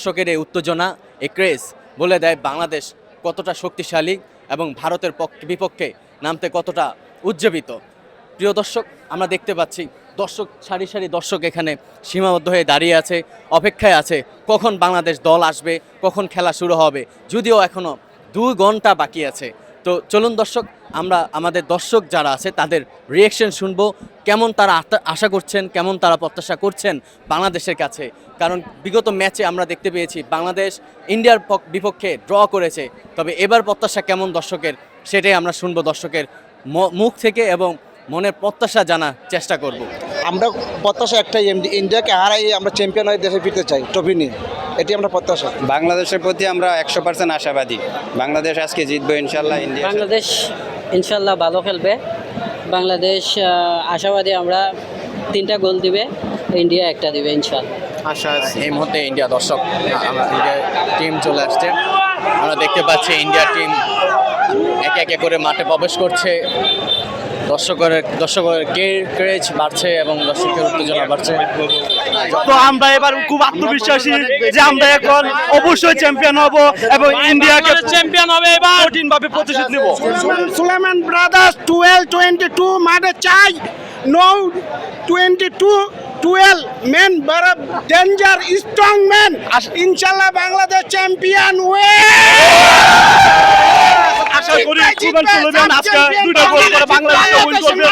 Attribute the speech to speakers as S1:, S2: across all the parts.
S1: দর্শকের এই উত্তেজনা, এই ক্রেজ বলে দেয় বাংলাদেশ কতটা শক্তিশালী এবং ভারতের বিপক্ষে নামতে কতটা উজ্জীবিত। প্রিয় দর্শক, আমরা দেখতে পাচ্ছি দর্শক সারি সারি দর্শক এখানে সীমাবদ্ধ হয়ে দাঁড়িয়ে আছে, অপেক্ষায় আছে কখন বাংলাদেশ দল আসবে, কখন খেলা শুরু হবে, যদিও এখনও 2 ঘন্টা বাকি আছে। তো চলুন দর্শক, আমরা আমাদের দর্শক যারা আছে তাদের রিয়াকশন শুনবো, কেমন তারা আশা করছেন, কেমন তারা প্রত্যাশা করছেন বাংলাদেশের কাছে। কারণ বিগত ম্যাচে আমরা দেখতে পেয়েছি বাংলাদেশ ইন্ডিয়ার বিপক্ষে ড্র করেছে, তবে এবার প্রত্যাশা কেমন দর্শকের সেটাই আমরা শুনবো দর্শকের মুখ থেকে এবং মনের প্রত্যাশা জানার চেষ্টা করব।
S2: আমরা প্রত্যাশা একটাই, ইন্ডিয়াকে হারাই আমরা চ্যাম্পিয়ন হয়ে দেশে ফিরতে চাই ট্রফি নিয়ে, এটি আমরা প্রত্যাশা।
S3: বাংলাদেশের প্রতি আমরা 100% আশাবাদী। বাংলাদেশ আজকে জিতবে ইনশাল্লাহ।
S4: বাংলাদেশ ইনশাল্লাহ ভালো খেলবে। বাংলাদেশ আশাবাদী, আমরা 3টা গোল দিবে, ইন্ডিয়া 1টা দিবে ইনশাল্লাহ।
S1: আশা এই মুহূর্তে ইন্ডিয়া দর্শক ইন্ডিয়ার টিম চলে আসছে, আমরা দেখতে পাচ্ছি ইন্ডিয়ার টিম একে একে করে মাঠে প্রবেশ করছে। দর্শকের ক্রেজ বাড়ছে এবং দর্শকের উত্তেজনা বাড়ছে।
S5: তো আমরা এবার খুব আত্মবিশ্বাসী যে আমরা এখন অবশ্যই চ্যাম্পিয়ন হব এবং ইন্ডিয়াকে চ্যাম্পিয়ন হবে। এবার কঠিনভাবে প্রতিশোধ নেব।
S2: সুলেমান ব্রাদার্স 12-22 মাঠে চাই, নো 22-12 মেন বড় ডেঞ্জার স্ট্রং ম্যান। ইনশাআল্লাহ বাংলাদেশ চ্যাম্পিয়ন হয়ে
S5: আশা করি সুমান সুলেমান আজকে 2টা গোল করে বাংলাদেশকে উইন করবে।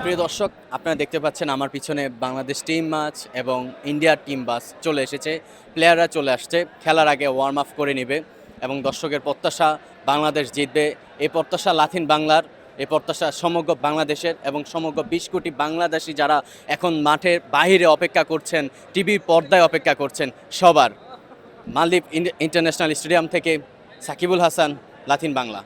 S1: প্রিয় দর্শক, আপনারা দেখতে পাচ্ছেন আমার পিছনে বাংলাদেশ টিম বাস এবং ইন্ডিয়ার টিম বাস চলে এসেছে। প্লেয়াররা চলে আসছে, খেলার আগে ওয়ার্ম আপ করে নেবে এবং দর্শকের প্রত্যাশা বাংলাদেশ জিতবে। এই প্রত্যাশা লাথিন বাংলার, এই প্রত্যাশা সমগ্র বাংলাদেশের এবং সমগ্র 20 কোটি বাংলাদেশি যারা এখন মাঠের বাইরে অপেক্ষা করছেন, টিভির পর্দায় অপেক্ষা করছেন সবার। মালদ্বীপ ইন্টারন্যাশনাল স্টেডিয়াম থেকে সাকিবুল হাসান, লাথিন বাংলা।